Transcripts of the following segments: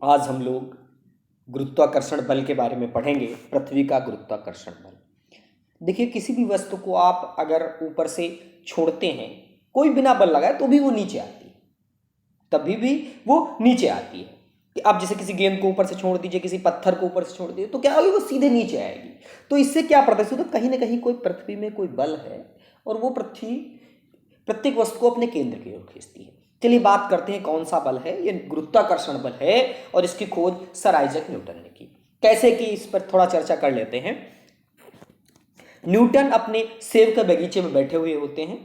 आज हम लोग गुरुत्वाकर्षण बल के बारे में पढ़ेंगे। पृथ्वी का गुरुत्वाकर्षण बल। देखिए, किसी भी वस्तु को आप अगर ऊपर से छोड़ते हैं, कोई बिना बल लगाए तो भी वो नीचे आती है, तभी भी वो नीचे आती है। कि आप जैसे किसी गेंद को ऊपर से छोड़ दीजिए, किसी पत्थर को ऊपर से छोड़ दीजिए, तो क्या होगी, वो सीधे नीचे आएगी। तो इससे क्या प्रदर्शित होता है, कहीं ना कहीं कोई पृथ्वी में कोई बल है और वो पृथ्वी प्रत्येक वस्तु को अपने केंद्र की ओर खींचती है। चलिए बात करते हैं कौन सा बल है। ये गुरुत्वाकर्षण बल है और इसकी खोज सर आइजैक न्यूटन ने की। कैसे की, इस पर थोड़ा चर्चा कर लेते हैं। न्यूटन अपने सेब के बगीचे में बैठे हुए होते हैं।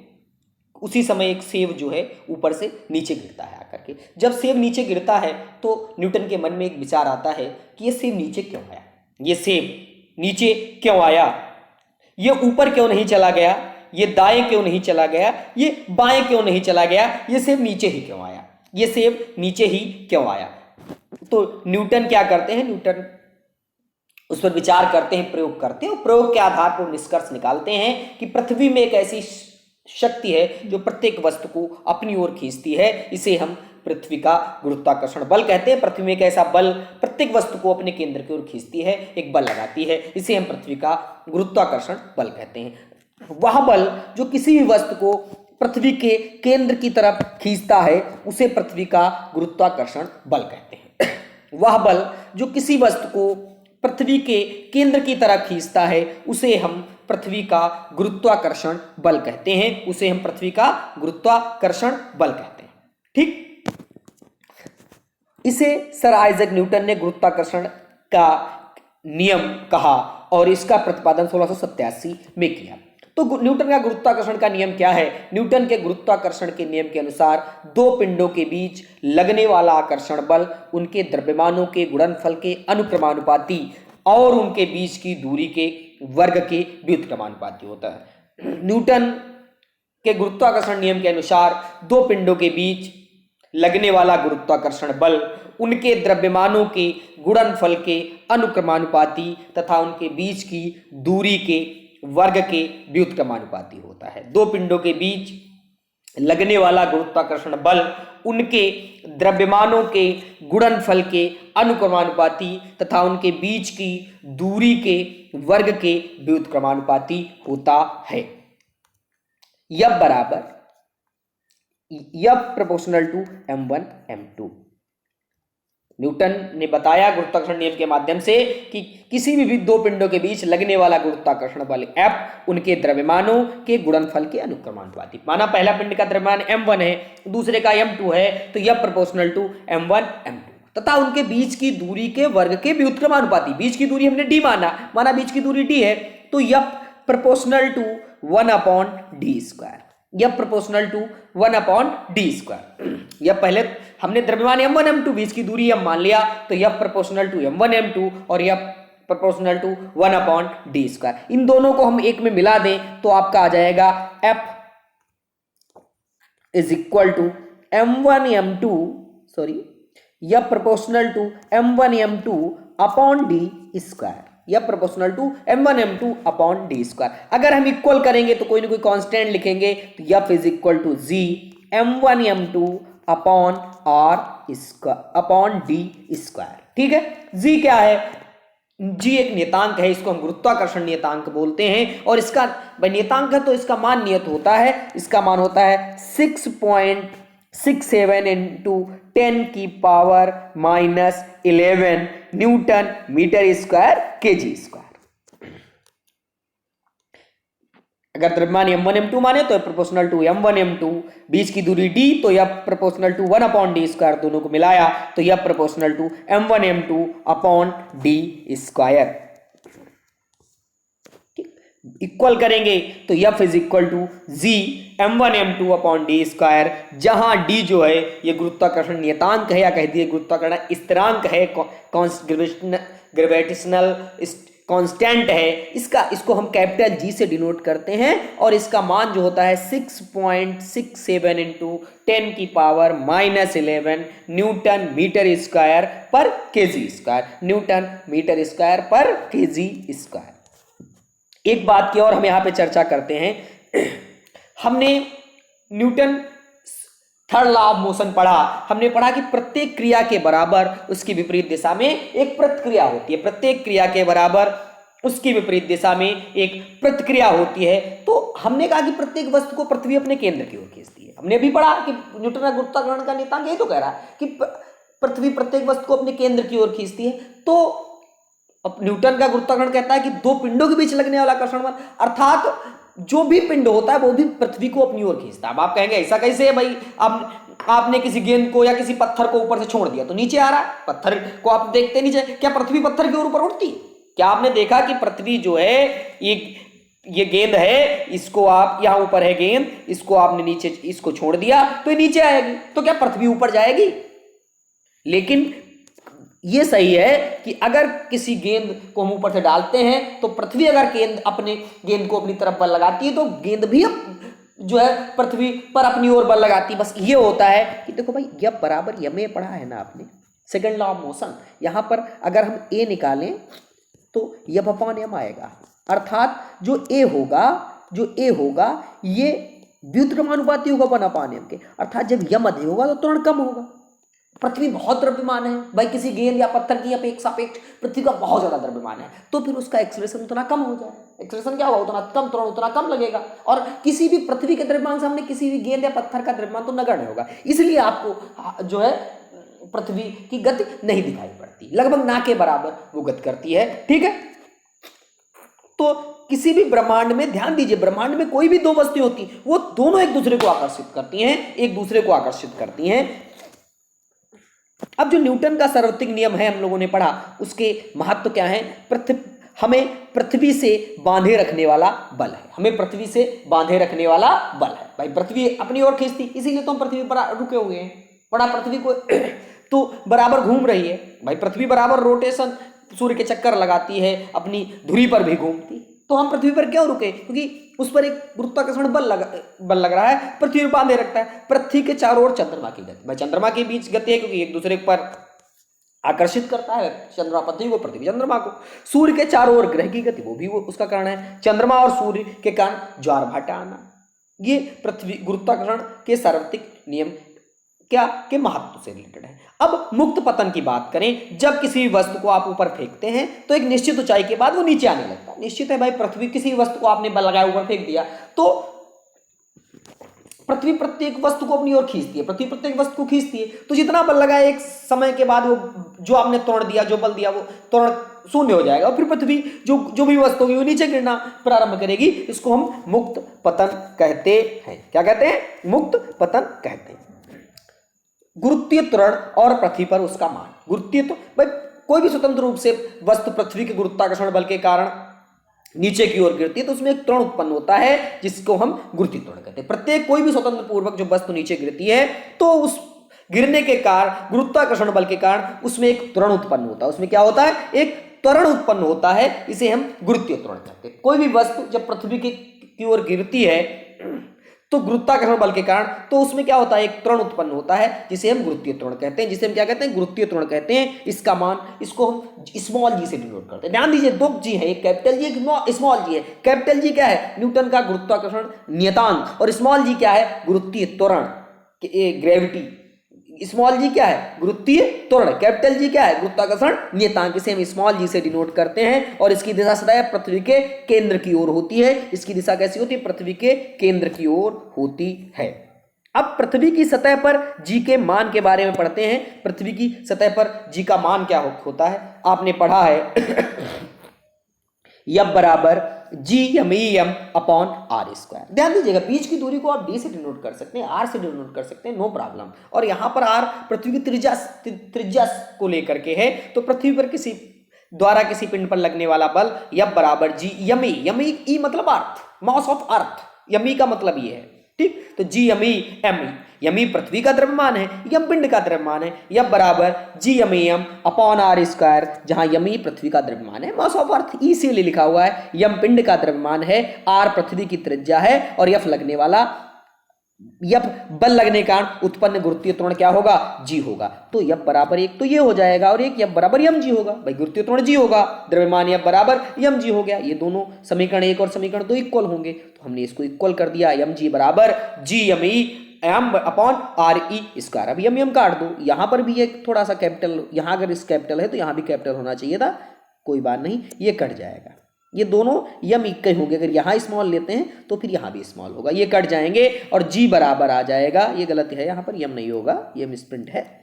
उसी समय एक सेब जो है ऊपर से नीचे गिरता है आकर के। जब सेब नीचे गिरता है तो न्यूटन के मन में एक विचार आता है कि ये सेब नीचे क्यों आया, ये सेब नीचे क्यों आया, ये ऊपर क्यों नहीं चला गया, ये दाएं क्यों नहीं चला गया, ये बाएं क्यों नहीं चला गया, ये सेब नीचे ही क्यों आया, ये सेब नीचे ही क्यों आया। तो न्यूटन क्या करते हैं, न्यूटन उस पर विचार करते हैं, प्रयोग करते हैं और प्रयोग के आधार पर निष्कर्ष निकालते हैं कि पृथ्वी में एक ऐसी शक्ति है जो प्रत्येक वस्तु को अपनी ओर खींचती है। इसे हम पृथ्वी का गुरुत्वाकर्षण बल कहते हैं। पृथ्वी में एक ऐसा बल प्रत्येक वस्तु को अपने केंद्र की ओर खींचती है, एक बल लगाती है, इसे हम पृथ्वी का गुरुत्वाकर्षण बल कहते हैं। वह बल जो किसी भी वस्तु को पृथ्वी के केंद्र की तरफ खींचता है उसे पृथ्वी का गुरुत्वाकर्षण बल कहते हैं। वह बल जो किसी वस्तु को पृथ्वी के केंद्र की तरफ खींचता है उसे हम पृथ्वी का गुरुत्वाकर्षण बल कहते हैं, उसे हम पृथ्वी का गुरुत्वाकर्षण बल कहते हैं। ठीक, इसे सर आइजैक न्यूटन ने गुरुत्वाकर्षण का नियम कहा और इसका प्रतिपादन 1687 में किया। तो न्यूटन का गुरुत्वाकर्षण का नियम क्या है? न्यूटन के गुरुत्वाकर्षण के नियम के अनुसार दो पिंडों के बीच लगने वाला आकर्षण बल उनके द्रव्यमानों के गुणनफल के अनुक्रमानुपाती और उनके बीच की दूरी के वर्ग के व्युत्क्रमानुपाती होता है। न्यूटन के गुरुत्वाकर्षण नियम के अनुसार दो पिंडों के बीच लगने वाला गुरुत्वाकर्षण बल उनके द्रव्यमानों के गुणनफल के अनुक्रमानुपाती तथा उनके बीच की दूरी के वर्ग के व्युत्क्रमानुपाती होता है। दो पिंडों के बीच लगने वाला गुरुत्वाकर्षण बल उनके द्रव्यमानों के गुणनफल के अनुक्रमानुपाती तथा उनके बीच की दूरी के वर्ग के व्युत्क्रमानुपाती होता है। F बराबर F proportional to m1 m2। Newton ने बताया गुरुत्वाकर्षण नियम के माध्यम से कि किसी भी दो पिंडों के बीच लगने वाला गुरुत्वाकर्षण बल F उनके द्रव्यमानों के गुणनफल के अनुक्रमानुपाती। माना पहला पिंड का द्रव्यमान m1 है, दूसरे का m2 है, तो F proportional to m1 m2 तथा उनके बीच की दूरी के वर्ग के व्युत्क्रमानुपाती। बीच की दूरी हमने d माना बीच की दूरी d है, तो F proportional to 1/d²। F proportional to 1/d²। यह पहले हमने द्रव्यमान m1 m2 बीच की दूरी m मान लिया, तो F proportional to m1 m2 और F प्रोपोर्शनल टू 1/d²। इन दोनों को हम एक में मिला दें तो आपका आ जाएगा F is equal to m1 m2 sorry F proportional to m1 m2 upon d²। F proportional to m1 m2 upon d²। अगर हम इक्वल करेंगे तो कोई ना कोई कांस्टेंट लिखेंगे, तो F is equal to g m1 m2 upon r² upon d²। ठीक है, g क्या है? g एक नियतांक है, इसको हम गुरुत्वाकर्षण नियतांक बोलते हैं और इसका नियतांक है तो इसका मान नियत होता है, इसका मान होता है 6.67 into 10⁻⁻11 newton metre square kg square. अगर द्रव्यमान m1 m2 माने तो प्रोपोर्शनल टू m1 m2, बीच की दूरी d तो F प्रोपोर्शनल टू 1/d², दोनों को मिलाया तो F proportional to m1 m2 upon d²। Equal करेंगे तो F is equal to g m1 m2 upon d², जहां d जो है ये गुरुत्वाकर्षण नियतांक है या कह दिए गुरुत्वाकर्षण स्थिरांक है, ग्रेविटेशनल कांस्टेंट है। इसको हम कैपिटल G से डिनोट करते हैं और इसका मान जो होता है 6.67 इंटू 10⁻⁻11 न्यूटन मीटर स्क्वायर पर kg square, newton metre square पर kg स्क्वायर। एक बात की और हम यहां पे चर्चा करते हैं। हमने Newton third law of motion पढ़ा, हमने पढ़ा कि प्रत्येक क्रिया के बराबर उसकी विपरीत दिशा में एक प्रतिक्रिया होती है, प्रत्येक क्रिया के बराबर उसकी विपरीत दिशा में एक प्रतिक्रिया होती है। तो हमने कहा कि प्रत्येक वस्तु को पृथ्वी अपने केंद्र की ओर खींचती है। हमने भी पढ़ा कि न्यूटन का गुरुत्वाकर्षण का नियतांक यही तो कह रहा है कि पृथ्वी प्रत्येक वस्तु को अपने केंद्र की ओर खींचती है। तो अब न्यूटन का गुरुत्वाकर्षण कहता है कि दो पिंडों के बीच लगने वाला आकर्षण बल, अर्थात जो भी पिंड होता है वो भी पृथ्वी को अपनी ओर खींचता है। अब आप कहेंगे ऐसा कैसे है भाई, आपने किसी गेंद को या किसी पत्थर को ऊपर से छोड़ दिया तो नीचे आ रहा है, पत्थर को आप देखते नीचे, क्या पृथ्वी पत्थर के ऊपर उठती है? क्या आपने देखा कि पृथ्वी जो है ये गेंद है, इसको आप यहां ऊपर है गेंद, इसको आपने नीचे इसको छोड़ दिया तो ये नीचे आएगी, तो क्या पृथ्वी ऊपर जाएगी? लेकिन ये सही है कि अगर किसी गेंद को हम ऊपर से डालते हैं तो पृथ्वी अगर गेंद को अपनी तरफ बल लगाती है तो गेंद भी जो है पृथ्वी पर अपनी ओर बल लगाती है। बस ये होता है कि देखो भाई, यह बराबर यह में पढ़ा है ना आपने, सेकंड लॉ ऑफ मोशन। यहां पर अगर हम ए निकालें तो यह अपॉन एम आएगा, अर्थात जो ए होगा ये व्युत्क्रमानुपाती होगा 1/m के, अर्थात जब यम अधिक होगा तो त्वरण कम होगा। पृथ्वी बहुत द्रव्यमान है भाई, किसी गेंद या पत्थर की सापेक्ष पृथ्वी का बहुत ज्यादा द्रव्यमान है, तो फिर उसका एक्सेलरेशन उतना कम हो जाए। एक्सेलरेशन क्या होगा, उतना कम, त्वरण उतना कम लगेगा। और किसी भी पृथ्वी के द्रव्यमान से हमने किसी भी गेंद या पत्थर का द्रव्यमान तो नगण्य होगा, इसलिए आपको जो है पृथ्वी की गति नहीं दिखाई पड़ती, लगभग ना के बराबर वो गति करती है। ठीक है, तो किसी भी ब्रह्मांड में ध्यान दीजिए, ब्रह्मांड में कोई भी दो वस्तुएं होती वो दोनों एक दूसरे को आकर्षित करती हैं, अब जो न्यूटन का सार्वत्रिक नियम है हम लोगों ने पढ़ा, उसके महत्व क्या है? हमें पृथ्वी से बांधे रखने वाला बल है, भाई पृथ्वी अपनी ओर खींचती, इसीलिए तो हम पृथ्वी पर रुके हुए हैं। पढ़ा पृथ्वी को तो बराबर घूम रही है भाई, पृथ्वी बराबर रोटेशन सूर्य के चक्कर लगाती है, अपनी धुरी पर भी घूमती, तो हम पृथ्वी पर क्यों रुके? क्योंकि उस पर एक गुरुत्वाकर्षण बल लग रहा है, पृथ्वी पर बांधे रखता है। पृथ्वी के चारों ओर चंद्रमा की गति, भाई चंद्रमा के बीच गति है क्योंकि एक दूसरे पर आकर्षित करता है चंद्रमा पृथ्वी को, पृथ्वी चंद्रमा को। सूर्य के चारों ओर ग्रह की गति, वो भी उसका कारण है। चंद्रमा और सूर्य के कारण ज्वार भाटा आना, ये पृथ्वी गुरुत्वाकर्षण के सार्वत्रिक नियम क्या के महत्व से रिलेटेड है। अब मुक्त पतन की बात करें, जब किसी वस्तु को आप ऊपर फेंकते हैं तो एक निश्चित ऊंचाई के बाद वो नीचे आने लगता है। निश्चित है भाई, पृथ्वी किसी वस्तु को आपने बल लगाया ऊपर फेंक दिया तो पृथ्वी प्रत्येक वस्तु को अपनी ओर खींचती है, तो जितना बल लगाए एक समय के बाद वो जो आपने त्वरण दिया, जो बल दिया, वो त्वरण शून्य हो जाएगा और फिर पृथ्वी जो भी वस्तु होगी वो नीचे गिरना प्रारंभ करेगी। इसको हम मुक्त पतन कहते हैं। क्या कहते हैं? मुक्त पतन कहते हैं। गुरुत्वीय त्वरण और पृथ्वी पर उसका मान। गुरुत्वीय तो भाई कोई भी स्वतंत्र रूप से वस्तु पृथ्वी के गुरुत्वाकर्षण बल के कारण नीचे की ओर गिरती है तो उसमें एक त्वरण उत्पन्न होता है जिसको हम गुरुत्वीय त्वरण कहते हैं। प्रत्येक कोई भी स्वतंत्र पूर्वक जो वस्तु नीचे गिरती है तो उस गिरने के कारण गुरुत्वाकर्षण बल के कारण उसमें एक त्वरण उत्पन्न होता है। उसमें क्या होता है? एक त्वरण उत्पन्न होता है, इसे हम गुरुत्वीय त्वरण कहते हैं। कोई भी वस्तु जब पृथ्वी की ओर गिरती है तो गुरुत्वाकर्षण बल के कारण तो उसमें क्या होता है? एक त्वरण उत्पन्न होता है जिसे हम गुरुत्वीय त्वरण कहते हैं, जिसे हम क्या कहते हैं? गुरुत्वीय त्वरण कहते हैं। इसका मान, इसको हम स्मॉल जी से डिनोट करते हैं। ध्यान दीजिए, दो जी है, एक कैपिटल जी, एक स्मॉल जी है। कैपिटल जी क्या है? न्यूटन का गुरुत्वाकर्षण नियतांक, और स्मॉल जी क्या है? गुरुत्वीय त्वरण, ग्रेविटी। स्मॉल जी क्या है? गुरुत्वीय त्वरण। कैपिटल जी क्या है? गुरुत्वाकर्षण नियतांक। इसे हम स्मॉल जी से डिनोट करते हैं और इसकी दिशा सदा पृथ्वी के केंद्र की ओर होती है। इसकी दिशा कैसी होती है? पृथ्वी के केंद्र की ओर होती है। अब पृथ्वी की सतह पर जी के मान के बारे में पढ़ते हैं। पृथ्वी की सतह पर जी का मान क्या होता है? आपने पढ़ा है यब बराबर GMEM अपॉन R स्क्वायर। ध्यान दीजिएगा, बीच की दूरी को आप D से डिनोट कर सकते हैं, R से डिनोट कर सकते हैं, नो प्रॉब्लम। और यहाँ पर R पृथ्वी की त्रिज्या को लेकर के है, तो पृथ्वी पर किसी पिंड पर लगने वाला बल यब बराबर GME, E मतलब अर्थ, मास ऑफ अर्थ, यमी का मतलब ये है। ठीक, तो GME यमी पृथ्वी का द्रव्यमान है, यम पिंड का द्रव्यमान है। यब बराबर GMEM अपॉन R स्क्वायर, जहां यमी पृथ्वी का द्रव्यमान है, मास ऑफ अर्थ इसीलिए लिखा हुआ है। यम पिंड का द्रव्यमान है, R पृथ्वी की त्रिज्या है, और यफ लगने वाला, यफ बल लगने का उत्पन्न गुरुत्वीय त्वरण क्या होगा? G होगा। तो यफ बराबर एक तो ये हो जाएगा और एक यफ बराबर यम जी होगा। भाई गुरुत्वीय त्वरण G होगा, द्रव्यमान यफ बराबर यम जी हो गया। ये दोनों समीकरण 1 और समीकरण 2 इक्वल होंगे, तो हमने इसको इक्वल कर दिया। यम जी बराबर GME m upon R E square. अब यम काट दो, यहां पर भी एक थोड़ा सा कैपिटल, यहां अगर इस कैपिटल है तो यहां भी कैपिटल होना चाहिए था, कोई बात नहीं, ये कट जाएगा। ये दोनों यम इक्वल होंगे, अगर यहाँ स्मॉल लेते हैं तो फिर यहाँ भी स्मॉल होगा, ये कट जाएंगे और जी बराबर आ जाएगा। ये गलत है, यहाँ पर यम नहीं होगा, ये मिसप्रिंट है।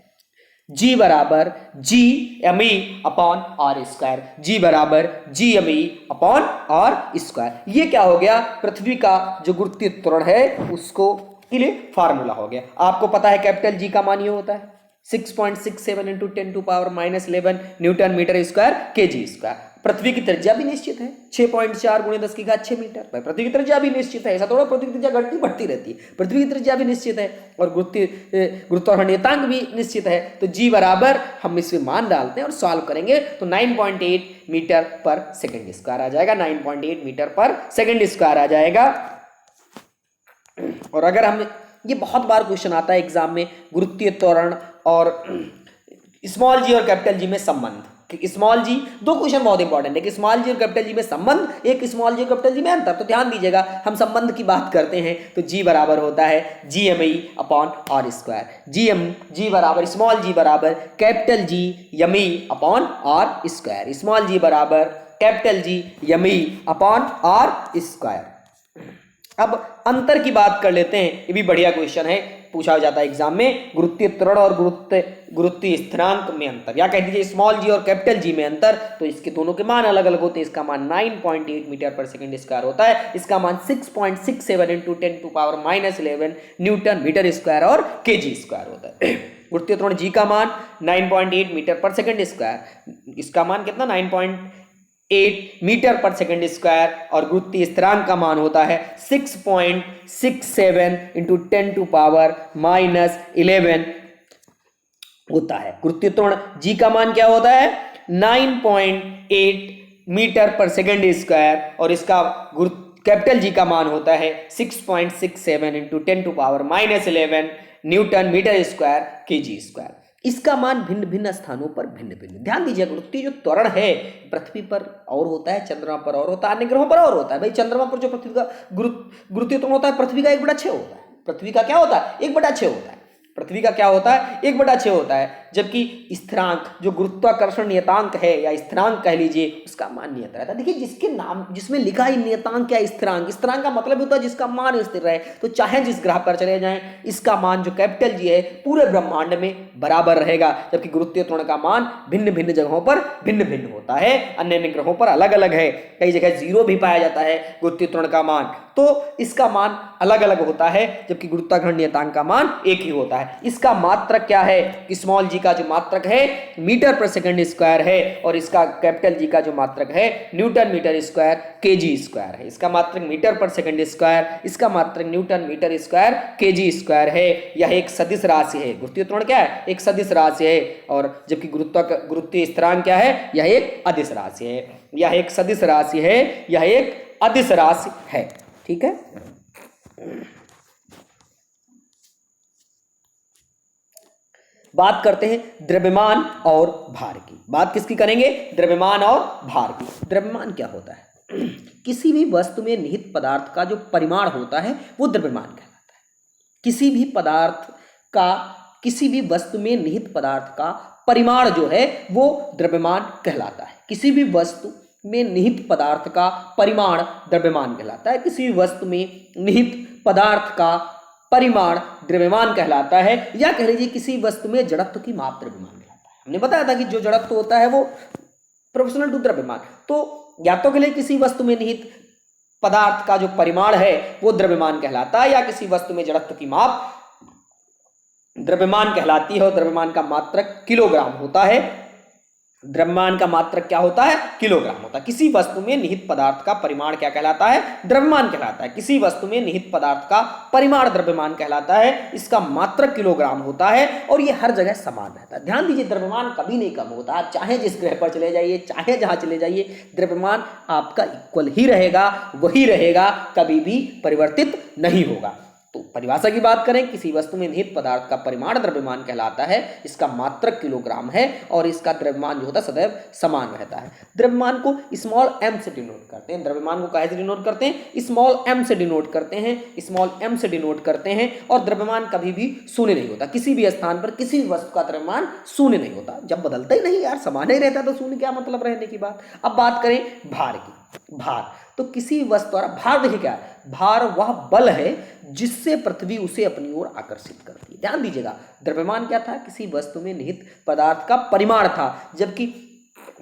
जी बराबर G M E upon R square, G बराबर G M E upon R square. ये क्या हो गया, पृथ्वी का जो गुरुत्वीय त्वरण है उसको के लिए फार्मूला हो गया। आपको पता है कैपिटल जी का मान ये होता है 6.67 इंटू 10⁻11 न्यूटन मीटर स्क्वायर के जी स्क्वायर। पृथ्वी की त्रिज्या भी निश्चित है 6.4 × 10⁻6 मीटर। पृथ्वी की त्रिज्या भी निश्चित है, ऐसा थोड़ा पृथ्वी की त्रिज्या घटती बढ़ती रहती है, पृथ्वी की त्रिज्या भी निश्चित है और गुरुत्वाकर्षण नियतांक भी निश्चित है। तो जी बराबर हम इसमें मान डालते हैं और सॉल्व करेंगे तो 9.8 मीटर पर सेकेंड स्क्वायर आ जाएगा, 9.8 मीटर पर सेकेंड स्क्वायर आ जाएगा। और अगर हम, ये बहुत बार क्वेश्चन आता है एग्जाम में, गुरुत्वीय त्वरण और स्मॉल जी और कैपिटल जी में संबंध। स्मॉल जी, दो क्वेश्चन बहुत इंपॉर्टेंट है कि स्मॉल जी और कैपिटल जी में संबंध, एक स्मॉल जी और कैपिटल जी में अंतर। तो ध्यान दीजिएगा, हम संबंध की बात करते हैं तो जी बराबर होता है G M E upon R square. G बराबर स्मॉल जी बराबर capital G M E upon R square, small G बराबर capital G M E upon R square. अब अंतर की बात कर लेते हैं, ये भी बढ़िया क्वेश्चन है, पूछा जाता है एग्जाम में, गुरुत्वीय त्वरण और गुरुत्वीय स्थिरांक में अंतर, या कह दीजिए स्मॉल जी और कैपिटल जी में अंतर। तो इसके दोनों के मान अलग अलग होते हैं। इसका मान 9.8 मीटर पर सेकंड स्क्वायर होता है, इसका मान 6.67 इंटू 10⁻11 न्यूटन मीटर स्क्वायर और के जी स्क्वायर होता है। गुरुत्वीय त्वरण जी का मान 9.8 मीटर पर सेकंड स्क्वायर, इसका मान कितना 9.8 मीटर पर सेकंड स्क्वायर, और गुरुत्वीय स्थिरांक का मान होता है 6.67 इंटू 10⁻11 होता है। गुरुत्वीय त्वरण जी का मान क्या होता है 9.8 मीटर पर सेकंड स्क्वायर, और इसका कैपिटल जी का मान होता है 6.67 इंटू 10⁻11 न्यूटन मीटर स्क्वायर के जी स्क्वायर। इसका मान भिन्न भिन्न स्थानों पर भिन्न भिन्न। ध्यान दीजिए, गुरुत्वीय जो त्वरण है पृथ्वी पर और होता है, चंद्रमा पर और होता है, अन्य ग्रहों पर और होता है। भाई चंद्रमा पर जो पृथ्वी का गुरुत्वीय त्वरण होता है पृथ्वी का 1/6 होता है। पृथ्वी का क्या होता है 1/6 होता है, पृथ्वी का क्या होता है 1/6 होता है। जबकि स्थिरांक जो गुरुत्वाकर्षण नियतांक है या स्थिरांक कह लीजिए, उसका मान नियत रहता है। देखिए जिसके नाम जिसमें लिखा है नियतांक क्या स्थिरांक, स्थिरांक का मतलब होता है जिसका मान स्थिर रहे। तो चाहे जिस ग्रह पर चले जाएं, इसका मान जो कैपिटल जी है पूरे ब्रह्मांड में बराबर रहेगा। जबकि गुरुत्वीय त्वरण का मान भिन्न भिन्न जगहों पर भिन्न भिन्न होता है, अन्य अन्य ग्रहों पर अलग अलग है। कई जगह 0 भी पाया जाता है गुरुत्वीय त्वरण का मान, तो इसका मान अलग अलग होता है। जबकि गुरुत्वाकर्षण नियतांक का मान एक ही होता है। इसका मात्रक क्या है कि स्मॉल जी का जो मात्रक है मीटर पर सेकंड स्क्वायर है, और इसका कैपिटल जी का जो मात्रक है न्यूटन मीटर स्क्वायर के जी स्क्वायर है। इसका मात्रक मीटर पर सेकंड स्क्वायर, इसका मात्रक न्यूटन मीटर स्क्वायर के जी स्क्वायर है। यह एक सदिश राशि है। गुरुत्वीय त्वरण क्या है एक सदिश राशि है, और जबकि गुरुत्वीय स्थिरांक क्या है यह एक अदिश राशि है। यह एक सदिश राशि है, यह एक अदिश राशि है। ठीक है, बात करते हैं द्रव्यमान और भार की। बात किसकी करेंगे द्रव्यमान और भार की। द्रव्यमान क्या होता है किसी भी वस्तु में निहित पदार्थ का जो परिमाण होता है वो द्रव्यमान कहलाता है। किसी भी पदार्थ का, किसी भी वस्तु में निहित पदार्थ का परिमाण जो है वो द्रव्यमान कहलाता है। किसी भी वस्तु में निहित पदार्थ का परिमाण द्रव्यमान कहलाता है। किसी भी वस्तु में निहित पदार्थ का परिमाण द्रव्यमान कहलाता है, या कह लीजिए किसी वस्तु में जड़त्व की माप द्रव्यमान कहलाता है। हमने बताया था कि जो जड़त्व होता है वो प्रोपोर्शनल टू द्रव्यमान। तो या तो के लिए किसी वस्तु में निहित पदार्थ का जो परिमाण है वो द्रव्यमान कहलाता है, या किसी वस्तु में जड़त्व की माप द्रव्यमान कहलाती है, और द्रव्यमान का मात्रक किलोग्राम होता है। द्रव्यमान का मात्रक क्या होता है किलोग्राम होता है। किसी वस्तु में निहित पदार्थ का परिमाण क्या कहलाता है द्रव्यमान कहलाता है। किसी वस्तु में निहित पदार्थ का परिमाण द्रव्यमान कहलाता है। इसका मात्रक किलोग्राम होता है, और ये हर जगह समान रहता है। ध्यान दीजिए द्रव्यमान कभी नहीं कम होता। आप चाहे जिस ग्रह पर चले जाइए, चाहे जहां चले जाइए, द्रव्यमान आपका इक्वल ही रहेगा, वही रहेगा, कभी भी परिवर्तित नहीं होगा। तो परिभाषा की बात करें, किसी वस्तु में निहित पदार्थ का परिमाण द्रव्यमान कहलाता है, इसका मात्रक किलोग्राम है और इसका द्रव्यमान जो होता है सदैव समान रहता है। द्रव्यमान को स्मॉल m से डिनोट करते हैं। द्रव्यमान को कैसे डिनोट करते हैं? स्मॉल m से डिनोट करते हैं, स्मॉल m से डिनोट करते हैं। और द्रव्यमान कभी भी शून्य नहीं होता, किसी भी स्थान पर किसी भी वस्तु का द्रव्यमान शून्य नहीं होता, जब बदलता ही नहीं यार, समान ही रहता, तो शून्य क्या मतलब रहने की बात। अब बात करें भार की। भार, तो किसी वस्तु द्वारा, भार देखिए क्या है, भार वह बल है जिससे पृथ्वी उसे अपनी ओर आकर्षित करती है। ध्यान दीजिएगा, द्रव्यमान क्या था? किसी वस्तु में निहित पदार्थ का परिमाण था, जबकि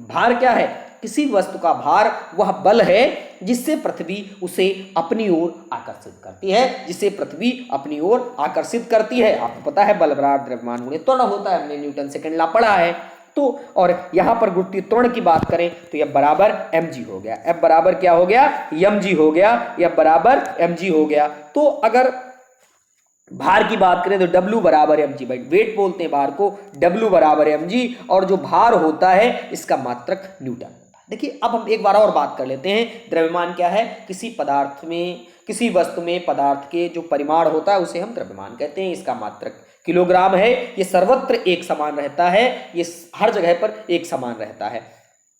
भार क्या है? किसी वस्तु का भार वह बल है जिससे पृथ्वी उसे अपनी ओर आकर्षित करती है, जिसे पृथ्वी अपनी ओर आकर्षित करती है। आपको पता है बल बराबर द्रव्यमान गुणे त्वरण होता है, हमने न्यूटन सेकंड लॉ पढ़ा है। तो और यहां पर गुरुत्वीय त्वरण की बात करें तो F बराबर mg हो गया। F बराबर क्या हो गया? mg हो गया। F बराबर mg हो गया। तो अगर भार की बात करें तो W बराबर mg, भाई वेट बोलते हैं भार को, W बराबर mg, और जो भार होता है इसका मात्रक न्यूटन होता है। देखिए अब हम एक बार और बात कर लेते हैं। द्रव्यमान क्या है? किसी पदार्थ में, किसी वस्तु में पदार्थ के जो परिमाण होता है उसे हम द्रव्यमान कहते हैं, इसका मात्रक किलोग्राम है। ये सर्वत्र एक समान रहता है, ये हर जगह पर एक समान रहता है।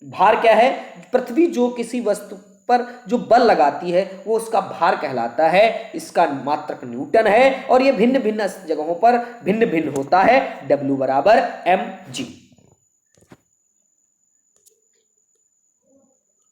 भार क्या है? पृथ्वी जो किसी वस्तु पर जो बल लगाती है वो उसका भार कहलाता है, इसका मात्रक न्यूटन है, और ये भिन्न भिन्न जगहों पर भिन्न भिन्न होता है। W बराबर mg।